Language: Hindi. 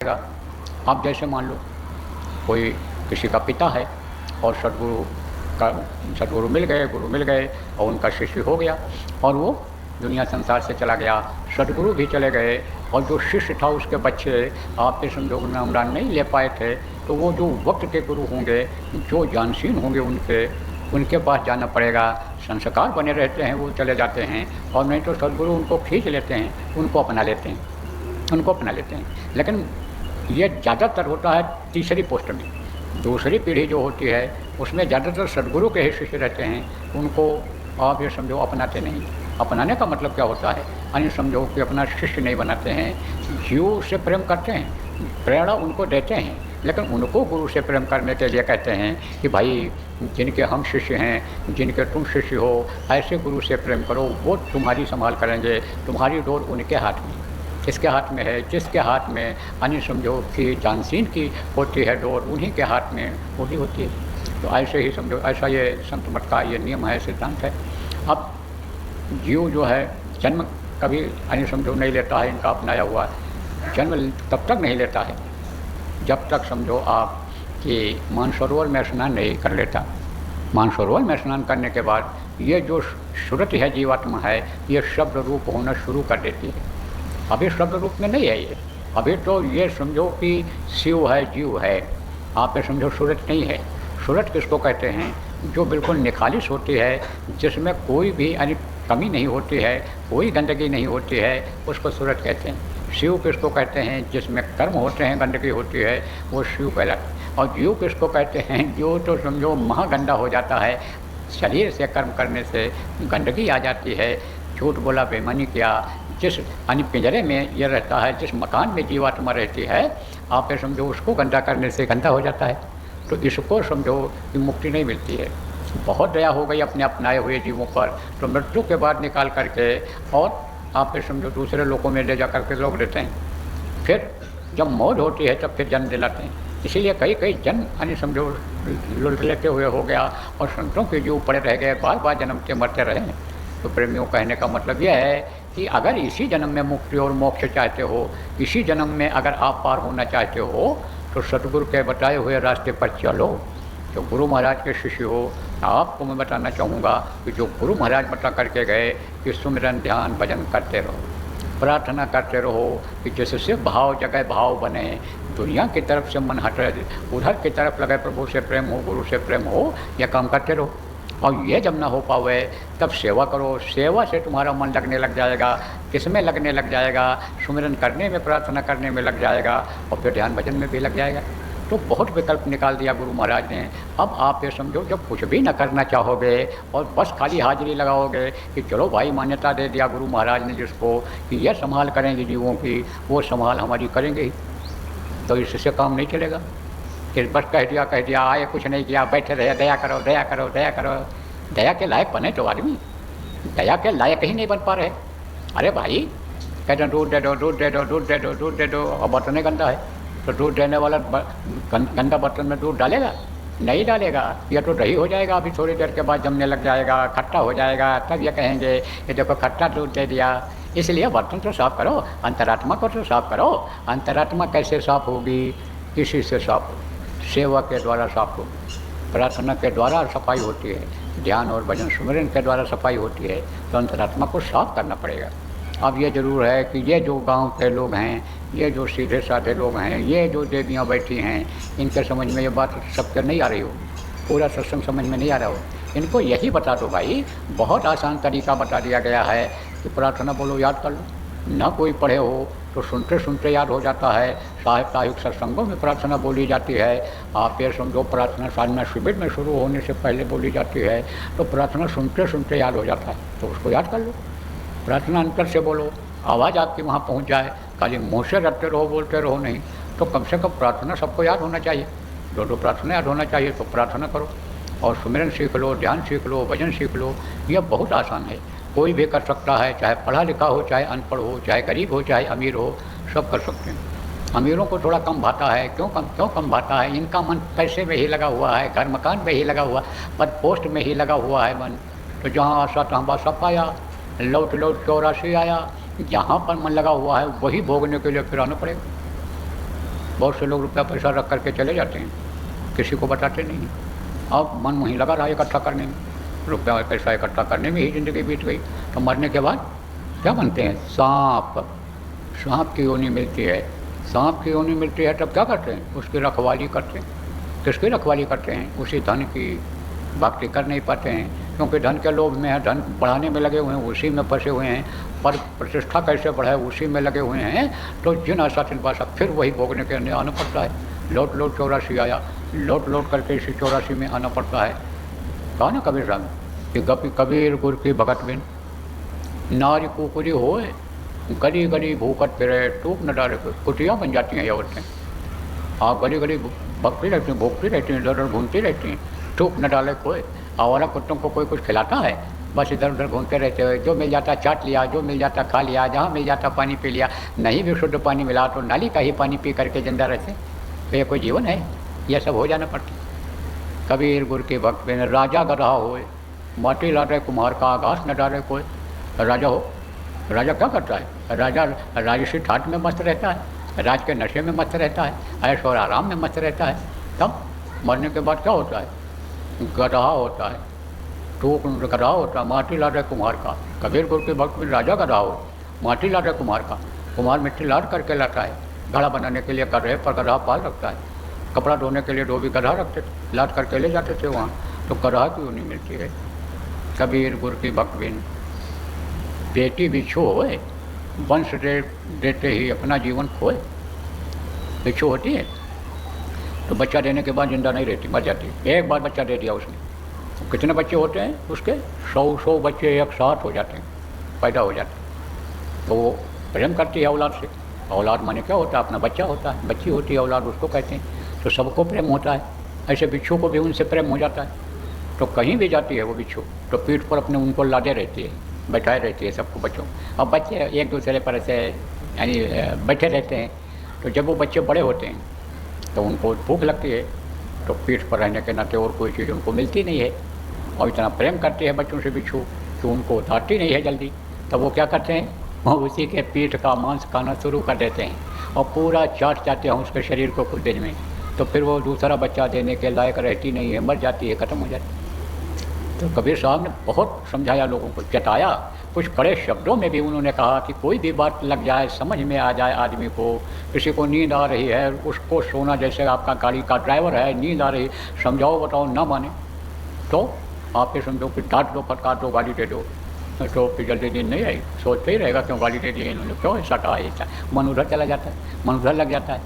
आप जैसे मान लो कोई किसी का पिता है और सदगुरु मिल गए, गुरु मिल गए और उनका शिष्य हो गया और वो दुनिया संसार से चला गया, सदगुरु भी चले गए और जो शिष्य था उसके बच्चे आपके संजोग नामदान नहीं ले पाए थे, तो वो जो वक्त के गुरु होंगे, जो जानशीन होंगे उनके पास जाना पड़ेगा। संस्कार बने रहते हैं, वो चले जाते हैं और नहीं तो सदगुरु उनको खींच लेते हैं, उनको अपना लेते हैं। लेकिन ये ज़्यादातर होता है तीसरी पोस्ट में। दूसरी पीढ़ी जो होती है उसमें ज़्यादातर सदगुरु के ही शिष्य रहते हैं, उनको आप ये समझो अपनाते नहीं। अपनाने का मतलब क्या होता है, अन्य समझो कि अपना शिष्य नहीं बनाते हैं। जीव से प्रेम करते हैं, प्रेरणा उनको देते हैं, लेकिन उनको गुरु से प्रेम करने के लिए कहते हैं कि भाई जिनके हम शिष्य हैं, जिनके तुम शिष्य हो, ऐसे गुरु से प्रेम करो, वो तुम्हारी संभाल करेंगे। तुम्हारी डोर उनके हाथ में, किसके हाथ में है? जिसके हाथ में अन्य समझो कि जानशीन की होती है डोर, उन्हीं के हाथ में वही होती है। तो ऐसे ही समझो, ऐसा ये संत मत का ये नियम है, सिद्धांत है। अब जीव जो है जन्म कभी अन्य समझो नहीं लेता है, इनका अपनाया हुआ जन्म तब तक नहीं लेता है जब तक समझो आप कि मानसरोवर में स्नान नहीं कर लेता। मानसरोवर में स्नान करने के बाद ये जो सूरत है, जीवात्मा है, ये शब्द रूप होना शुरू कर देती है। अभी शब्द रूप में नहीं है ये, अभी तो ये समझो कि शिव है, जीव है, आप ये समझो सूरत नहीं है। सूरत किसको कहते हैं? जो बिल्कुल निखालिस होती है, जिसमें कोई भी यानी कमी नहीं होती है, कोई गंदगी नहीं होती है, उसको सूरत कहते हैं। शिव किसको कहते हैं? जिसमें कर्म होते हैं, गंदगी होती है, वो शिव कहलाता है। और जीव किसको कहते हैं? जो तो समझो महागंदा हो जाता है, शरीर से कर्म करने से गंदगी आ जाती है, झूठ बोला, बेईमानी किया, जिस यानी पिंजरे में ये रहता है, जिस मकान में जीवात्मा रहती है, आप ये समझो उसको गंदा करने से गंदा हो जाता है। तो इसको समझो कि मुक्ति नहीं मिलती है। बहुत दया हो गई अपने अपनाए हुए जीवों पर, तो मृत्यु के बाद निकाल करके और आप ये समझो दूसरे लोगों में ले जा करके रोक देते हैं। फिर जब मौत होती है तब फिर जन्म दिलाते हैं। इसीलिए कई जन्म यानी समझो लुट लेते हुए हो गया और संतों के जीव पड़े रह गए, बार बार जन्मते मरते रहे। तो प्रेमियों कहने का मतलब यह है कि अगर इसी जन्म में मुक्ति और मोक्ष चाहते हो, इसी जन्म में अगर आप पार होना चाहते हो, तो सतगुरु के बताए हुए रास्ते पर चलो। जो गुरु महाराज के शिष्य हो, आपको मैं बताना चाहूँगा कि जो गुरु महाराज बता करके गए कि सुमिरन ध्यान भजन करते रहो, प्रार्थना करते रहो कि जिससे भाव जगह भाव बने, दुनिया की तरफ से मन हटे, उधर की तरफ लगे, प्रभु से प्रेम हो, गुरु से प्रेम हो, यह काम करते रहो। और ये जब ना हो पावे तब सेवा करो। सेवा से तुम्हारा मन लगने लग जाएगा। किस में लगने लग जाएगा? सुमिरन करने में, प्रार्थना करने में लग जाएगा और फिर ध्यान भजन में भी लग जाएगा। तो बहुत विकल्प निकाल दिया गुरु महाराज ने। अब आप ये समझो जब कुछ भी न करना चाहोगे और बस खाली हाजिरी लगाओगे कि चलो भाई मान्यता दे दिया गुरु महाराज ने जिसको कि यह संभाल करेंगे जीवों की, वो संभाल हमारी करेंगे ही, तो इससे काम नहीं चलेगा। कि बस कह दिया, आए कुछ नहीं किया, बैठे रहे, दया करो दया करो दया करो। दया के लायक बने तो आदमी दया के लायक ही नहीं बन पा रहे। अरे भाई कहते हैं दूध दे दो, दूध दे दो, दूध दे दो, दूध दे दो, और बर्तन ही गंदा है, तो दूध देने वाला गंदा बर्तन में दूध डालेगा? नहीं डालेगा। यह तो दही हो जाएगा, अभी थोड़ी देर के बाद जमने लग जाएगा, खट्टा हो जाएगा, तब ये कहेंगे ये देखो खट्टा दूध दे दिया। इसलिए बर्तन तो साफ़ करो, अंतरात्मा को तो साफ़ करो। अंतरात्मा कैसे साफ़ होगी? किसी से साफ़ हो, सेवा के द्वारा साफ़ होगी, प्रार्थना के द्वारा सफाई होती है, ध्यान और भजन सुमिरन के द्वारा सफाई होती है। तो अंतरात्मा को साफ करना पड़ेगा। अब ये ज़रूर है कि ये जो गांव के लोग हैं, ये जो सीधे साधे लोग हैं, ये जो देवियाँ बैठी हैं, इनके समझ में ये बात सबके नहीं आ रही हो, पूरा सत्संग समझ में नहीं आ रहा हो। इनको यही बता दो भाई, बहुत आसान तरीका बता दिया गया है कि प्रार्थना बोलो, याद कर लो। ना कोई पढ़े हो तो सुनते सुनते याद हो जाता है। साहित्यिक सत्संगों में प्रार्थना बोली जाती है। आप ये समझो प्रार्थना साधना शिविर में शुरू होने से पहले बोली जाती है, तो प्रार्थना सुनते सुनते याद हो जाता है, तो उसको याद कर लो। प्रार्थना अंतर से बोलो, आवाज़ आपकी वहाँ पहुँच जाए। खाली मुँह से रटते रहो, बोलते रहो नहीं, तो कम से कम प्रार्थना सबको याद होना चाहिए। जो प्रार्थना याद होना चाहिए तो प्रार्थना करो और सुमिरन सीख लो, ध्यान सीख लो, भजन सीख लो। यह बहुत आसान है, कोई भी कर सकता है, चाहे पढ़ा लिखा हो, चाहे अनपढ़ हो, चाहे गरीब हो, चाहे अमीर हो, सब कर सकते हैं। अमीरों को थोड़ा कम भाता है। क्यों कम भाता है? इनका मन पैसे में ही लगा हुआ है, घर मकान में ही लगा हुआ, पद पोस्ट में ही लगा हुआ है मन। तो जहाँ आशा तहाँ बासा पाया, लौट चौरासी आया। जहाँ पर मन लगा हुआ है वही भोगने के लिए फिर आना पड़ेगा। बहुत से लोग रुपया पैसा रख करके चले जाते हैं, किसी को बताते नहीं हैं। अब मन वहीं लगा रहा इकट्ठा करने में, रुपया पैसा इकट्ठा करने में ही ज़िंदगी बीत गई। तो मरने के बाद क्या बनते हैं? सांप। सांप की योनि मिलती है। सांप की योनि मिलती है तब क्या करते हैं? उसकी रखवाली करते हैं। किसकी रखवाली करते हैं? उसी धन की। भक्ति कर नहीं पाते हैं क्योंकि धन के लोभ में है, धन बढ़ाने में लगे हुए हैं, उसी में फंसे हुए हैं। पर प्रतिष्ठा कैसे बढ़ाए उसी में लगे हुए हैं। तो जिन आशा तिन पाशा फिर वही भोगने के लिए आना पड़ता है। लौट लौट 84 आया, लौट लौट करके इसी 84 में आना पड़ता है। कहा ना कबीर साहब कि कबीर गुर की भगत बिन नारी कुकुरी होए, गली गली भूकत फिरे टूक न डाले। कुटिया बन जाती हैं ये औरतें। आप गली गली भगती रहती हैं, भोगती रहती हैं, इधर उधर घूमती रहती हैं, टूक न डाले कोई। आवारा कुत्तों को कोई कुछ खिलाता है? बस इधर उधर घूमते रहते हुए, जो मिल जाता चाट लिया, जो मिल जाता खा लिया, जहाँ मिल जाता पानी पी लिया। नहीं भी शुद्ध पानी मिला तो नाली का ही पानी पी करके जिंदा रहते। तो ये कोई जीवन है? यह सब हो जाना पड़ता। कबीर गुर के भक्त बिन राजा गधा होए, माटी लाटे कुम्हार का आकाश न डाले कोई। राजा हो, राजा क्या करता है? राजा राजसी ठाट में मस्त रहता है, राज के नशे में मस्त रहता है, ऐश और आराम में मस्त रहता है। तब मरने के बाद क्या होता है? गधा होता है, टूक गधा होता है, माटी लाटे कुम्हार का। कबीर गुर के भक्त बिन राजा गधा हो, माटी लाटे कुम्हार का। कुम्हार मिट्टी लाट करके लाता है, घड़ा बनाने के लिए गधे पर गधा पाल रखता है। कपड़ा धोने के लिए धोबी गधा रखते थे, लाट करके ले जाते थे वहाँ। तो गधा क्यों नहीं मिलती है? कबीर गुर की भक्त बिन बेटी बिच्छू होए, वंश देते ही अपना जीवन खोए। बिच्छू होती है तो बच्चा देने के बाद जिंदा नहीं रहती, मर जाती है। एक बार बच्चा दे दिया उसने, तो कितने बच्चे होते हैं उसके? 100 बच्चे एक साथ हो जाते हैं, पैदा हो जाते हैं। तो वो प्रेम करती है औलाद से। औलाद माने क्या होता है? अपना बच्चा होता है, बच्ची होती है औलाद, उसको कहते हैं। तो सबको प्रेम होता है, ऐसे बिच्छू को भी उनसे प्रेम हो जाता है। तो कहीं भी जाती है वो बिच्छू तो पीठ पर अपने उनको लादे रहती है, बैठाए रहती है सबको बच्चों। अब बच्चे एक दूसरे पर ऐसे यानी बैठे रहते हैं। तो जब वो बच्चे बड़े होते हैं तो उनको भूख लगती है, तो पीठ पर रहने के नाते और कोई चीज़ उनको मिलती नहीं है। और इतना प्रेम करते हैं बच्चों से बिच्छू कि उनको उतारती नहीं है जल्दी। तब वो क्या करते हैं? वो उसी के पीठ का मांस खाना शुरू कर देते हैं और पूरा चाटते हैं उसके शरीर को कुछ दिन में। तो फिर वो दूसरा बच्चा देने के लायक रहती नहीं है, मर जाती है, ख़त्म हो जाती है। तो कबीर साहब ने बहुत समझाया, लोगों को जताया, कुछ कड़े शब्दों में भी उन्होंने कहा कि कोई भी बात लग जाए, समझ में आ जाए आदमी को। किसी को नींद आ रही है, उसको सोना, जैसे आपका गाड़ी का ड्राइवर है, नींद आ रही, समझाओ बताओ, ना माने तो आप ये समझो कि डांट दो, फटकार दो, गाली दे दो। तो फिर जल्दी नींद नहीं आई, सोचते ही रहेगा क्यों गाली दे दी इन्होंने, क्यों ऐसा कहा, ऐसा मन उधर चला जाता है, मन उधर लग जाता है।